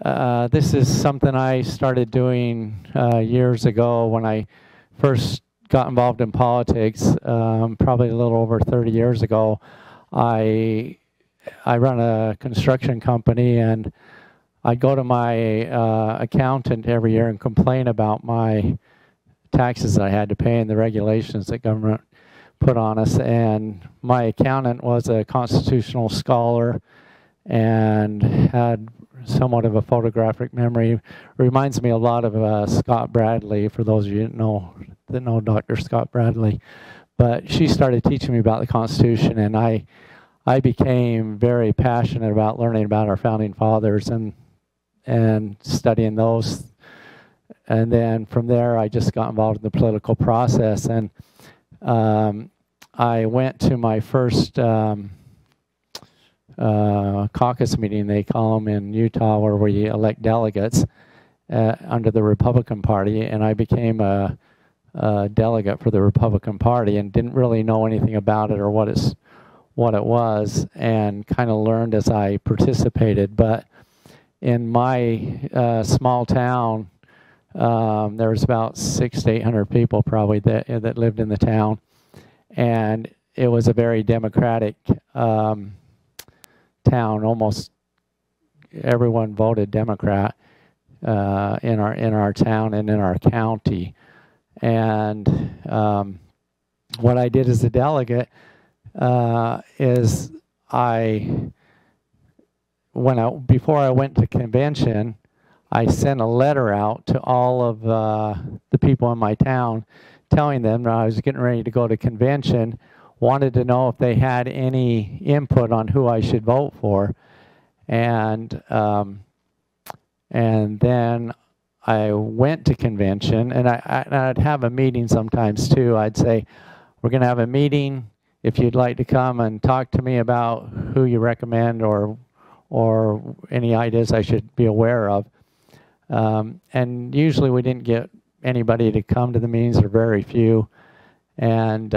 This is something I started doing years ago when I first got involved in politics, probably a little over 30 years ago. I run a construction company, and I'd go to my accountant every year and complain about my taxes that I had to pay and the regulations that government put on us. And my accountant was a constitutional scholar and had somewhat of a photographic memory. Reminds me a lot of Scott Bradley, for those of you that know Dr. Scott Bradley. But she started teaching me about the Constitution, and I became very passionate about learning about our founding fathers and studying those. And then from there, I just got involved in the political process. And I went to my first caucus meeting, they call them, in Utah, where we elect delegates under the Republican Party. And I became a delegate for the Republican Party and didn't really know anything about it or what it was, and kind of learned as I participated. But in my small town, there was about 600 to 800 people probably that lived in the town, and it was a very democratic town. Almost everyone voted Democrat in our town and in our county. And what I did as a delegate is before I went to convention, I sent a letter out to all of the people in my town telling them that I was getting ready to go to convention, wanted to know if they had any input on who I should vote for. And then I went to convention, and I'd have a meeting sometimes too. I'd say, we're going to have a meeting. If you'd like to come and talk to me about who you recommend or any ideas I should be aware of. And usually we didn't get anybody to come to the meetings, or very few. And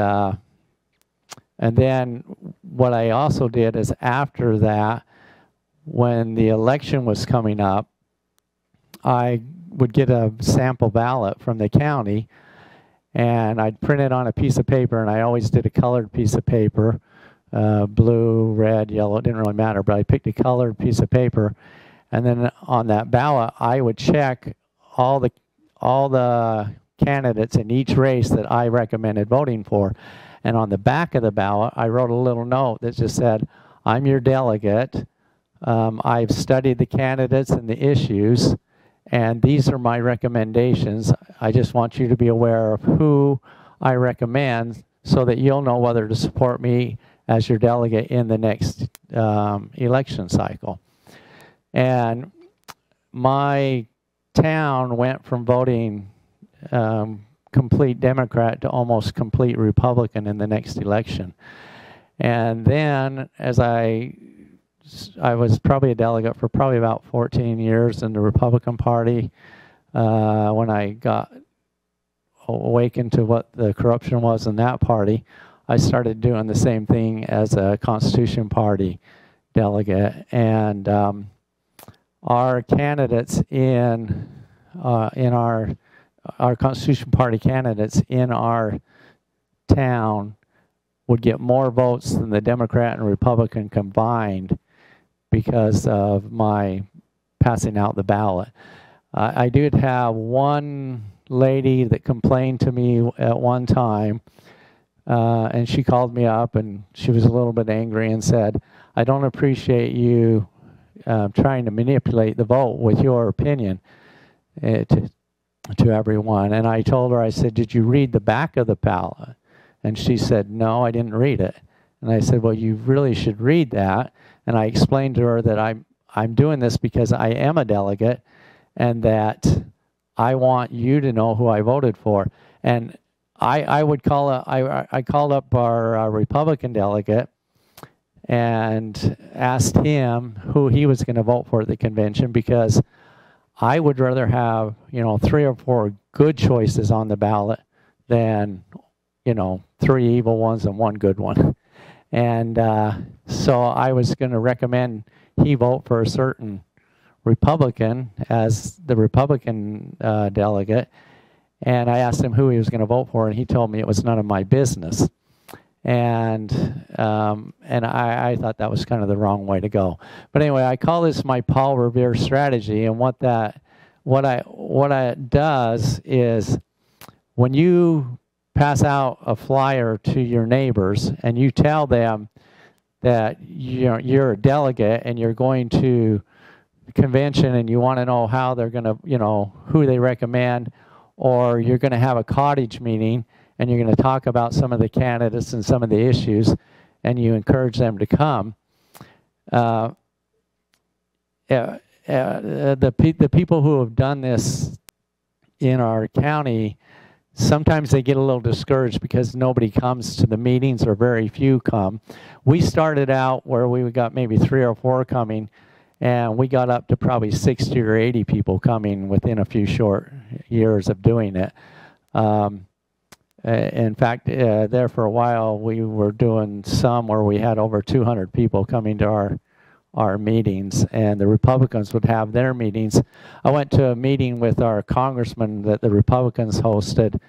then what I also did is, after that, when the election was coming up, I would get a sample ballot from the county, and I'd print it on a piece of paper, and I always did a colored piece of paper, blue, red, yellow, it didn't really matter, but I picked a colored piece of paper, and then on that ballot, I would check all the candidates in each race that I recommended voting for. And on the back of the ballot, I wrote a little note that just said, I'm your delegate. I've studied the candidates and the issues, and these are my recommendations. I just want you to be aware of who I recommend so that you'll know whether to support me as your delegate in the next election cycle. And my town went from voting complete Democrat to almost complete Republican in the next election. And then, as I was probably a delegate for probably about 14 years in the Republican Party. When I got awakened to what the corruption was in that party, I started doing the same thing as a Constitution Party delegate. And our candidates in our Constitution Party candidates in our town would get more votes than the Democrat and Republican combined because of my passing out the ballot. I did have one lady that complained to me at one time, and she called me up, and she was a little bit angry and said, I don't appreciate you trying to manipulate the vote with your opinion to everyone. And I told her, I said, did you read the back of the ballot? And she said, no, I didn't read it. And I said, well, you really should read that. And I explained to her that I'm doing this because I am a delegate, and that I want you to know who I voted for. And I called up our Republican delegate and asked him who he was going to vote for at the convention, because I would rather have, 3 or 4 good choices on the ballot than, 3 evil ones and 1 good one. And so I was going to recommend he vote for a certain Republican as the Republican delegate, and I asked him who he was going to vote for, and he told me it was none of my business. And I thought that was kind of the wrong way to go. But anyway, I call this my Paul Revere strategy, and what it does is when you pass out a flyer to your neighbors and you tell them that you're a delegate and you're going to the convention and you want to know how they're going to, who they recommend, or you're going to have a cottage meeting and you're going to talk about some of the candidates and some of the issues, and you encourage them to come. The people who have done this in our county, sometimes they get a little discouraged because nobody comes to the meetings or very few come. We started out where we got maybe 3 or 4 coming, and we got up to probably 60 or 80 people coming within a few short years of doing it. In fact, there for a while, we were doing some where we had over 200 people coming to our meetings, and the Republicans would have their meetings. I went to a meeting with our congressman that the Republicans hosted.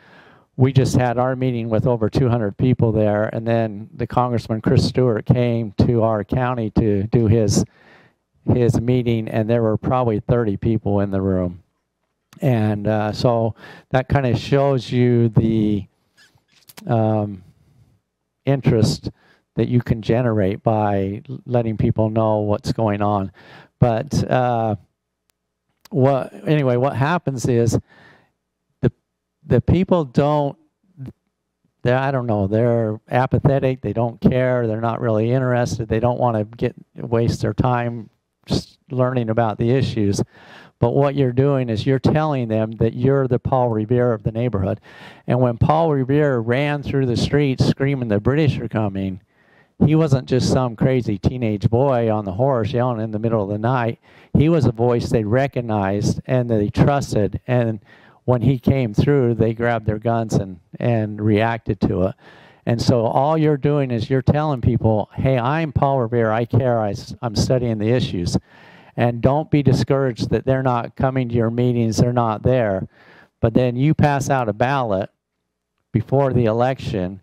We just had our meeting with over 200 people there, and then the Congressman Chris Stewart came to our county to do his meeting, and there were probably 30 people in the room. And so that kind of shows you the interest that you can generate by letting people know what's going on. But what happens is the people I don't know, they're apathetic, they don't care, they're not really interested, they don't want to waste their time just learning about the issues. But what you're doing is you're telling them that you're the Paul Revere of the neighborhood. And when Paul Revere ran through the streets screaming the British are coming, he wasn't just some crazy teenage boy on the horse yelling in the middle of the night. He was a voice they recognized and they trusted. And when he came through, they grabbed their guns and reacted to it. And so all you're doing is you're telling people, hey, I'm Paul Revere, I care, I'm studying the issues. And don't be discouraged that they're not coming to your meetings, they're not there. But then you pass out a ballot before the election.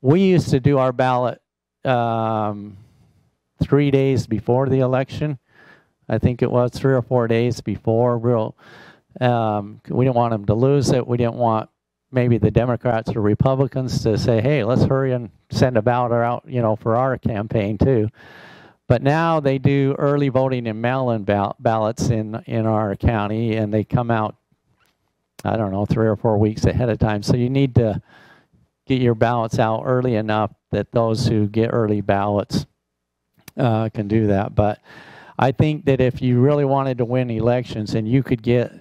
We used to do our ballot 3 days before the election. I think it was 3 or 4 days before. We didn't want them to lose it. We didn't want maybe the Democrats or Republicans to say, hey, let's hurry and send a ballot out, for our campaign too. But now they do early voting and mail-in ballots in our county, and they come out, I don't know, 3 or 4 weeks ahead of time. So you need to get your ballots out early enough that those who get early ballots can do that. But I think that if you really wanted to win elections and you could get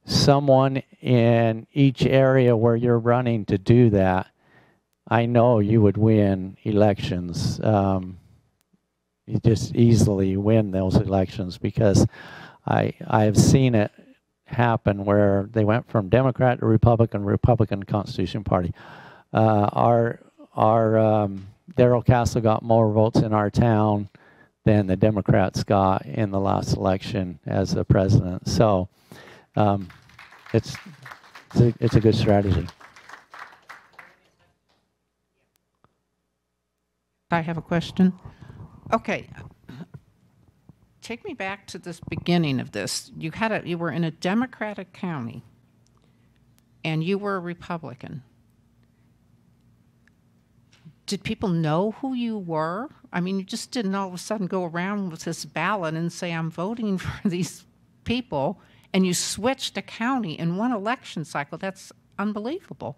someone in each area where you're running to do that, I know you would win elections. You just easily win those elections, because I have seen it happen where they went from Democrat to Republican Constitution Party. Our Darrell Castle got more votes in our town than the Democrats got in the last election as the president. So it's a good strategy. I have a question. Okay, take me back to this beginning of this. You were in a Democratic county, and you were a Republican. Did people know who you were? I mean, you just didn't all of a sudden go around with this ballot and say, I'm voting for these people, and you switched a county in one election cycle. That's unbelievable.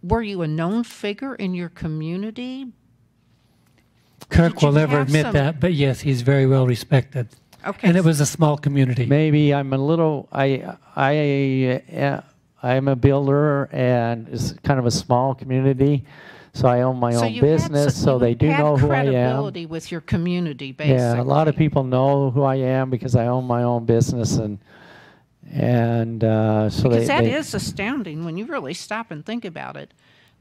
Were you a known figure in your community? Kirk will never admit that, but yes, he's very well respected. Okay. And it was a small community. Maybe I'm a little, I'm a builder, and it's kind of a small community, so I own my own business, so they do know who I am. Credibility with your community, basically. Yeah, a lot of people know who I am because I own my own business, and so because that is astounding when you really stop and think about it,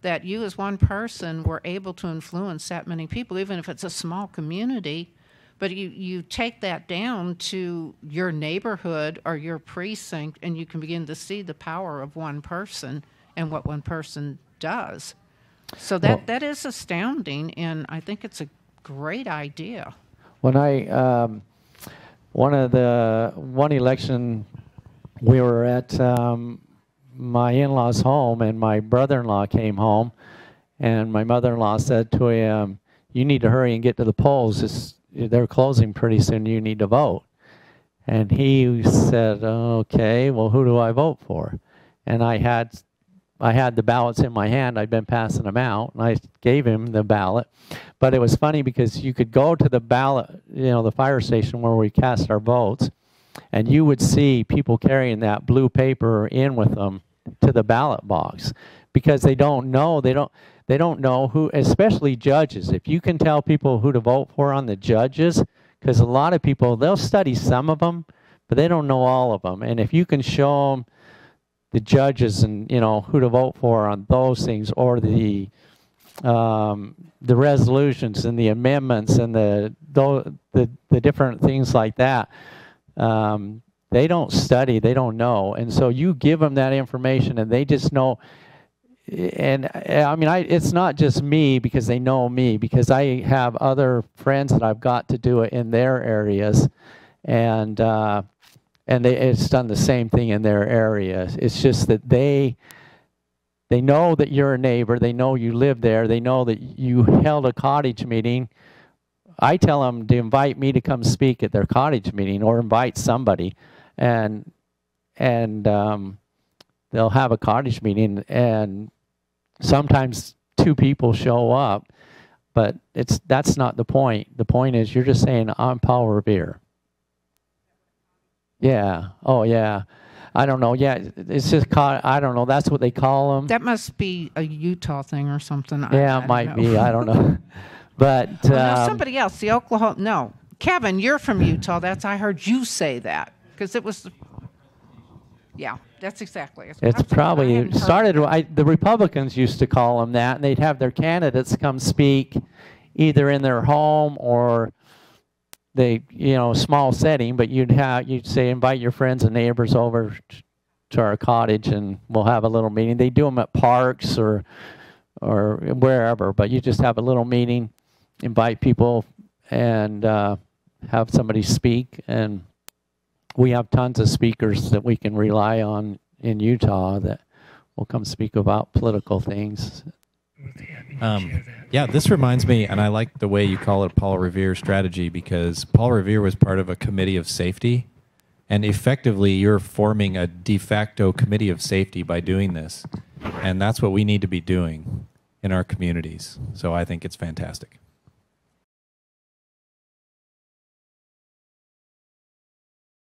that you as one person were able to influence that many people, even if it's a small community. But you take that down to your neighborhood or your precinct, and you can begin to see the power of one person and what one person does. So that is astounding, and I think it's a great idea. When one election, we were at my in-laws' home, and my brother-in-law came home, and my mother-in-law said to him, "You need to hurry and get to the polls. They're closing pretty soon. You need to vote." And he said, "Okay, well, who do I vote for?" And I had the ballots in my hand. I'd been passing them out, and I gave him the ballot. But it was funny because you could go to the ballot, the fire station where we cast our votes, and you would see people carrying that blue paper in with them to the ballot box, because they don't know. They don't know who, especially judges. If you can tell people who to vote for on the judges, because a lot of people, they'll study some of them, but they don't know all of them. And if you can show them the judges and who to vote for on those things, or the resolutions and the amendments and the different things like that, they don't study, they don't know. And so you give them that information, and they just know. And I mean, it's not just me because they know me, because I have other friends that I've got to do it in their areas, and it's done the same thing in their areas. It's just that they know that you're a neighbor, they know you live there, they know that you held a cottage meeting. I tell them to invite me to come speak at their cottage meeting, or invite somebody, and they'll have a cottage meeting, and sometimes 2 people show up, but that's not the point. The point is you're just saying, "I'm Paul Revere." Yeah. Oh, yeah. I don't know. Yeah, it's just I don't know. That's what they call them. That must be a Utah thing or something. Yeah, it might be. I don't know. But no, somebody else. The Oklahoma. No, Kevin, you're from Utah. I heard you say that because it was. Yeah, that's exactly. It's probably started. The Republicans used to call them that, and they'd have their candidates come speak, either in their home or small setting. But you'd say, invite your friends and neighbors over to our cottage, and we'll have a little meeting. They do them at parks or wherever, but you just have a little meeting, invite people, and have somebody speak. And we have tons of speakers that we can rely on in Utah that will come speak about political things. Yeah, this reminds me, and I like the way you call it Paul Revere strategy, because Paul Revere was part of a committee of safety, and effectively you're forming a de facto committee of safety by doing this. And that's what we need to be doing in our communities. So I think it's fantastic.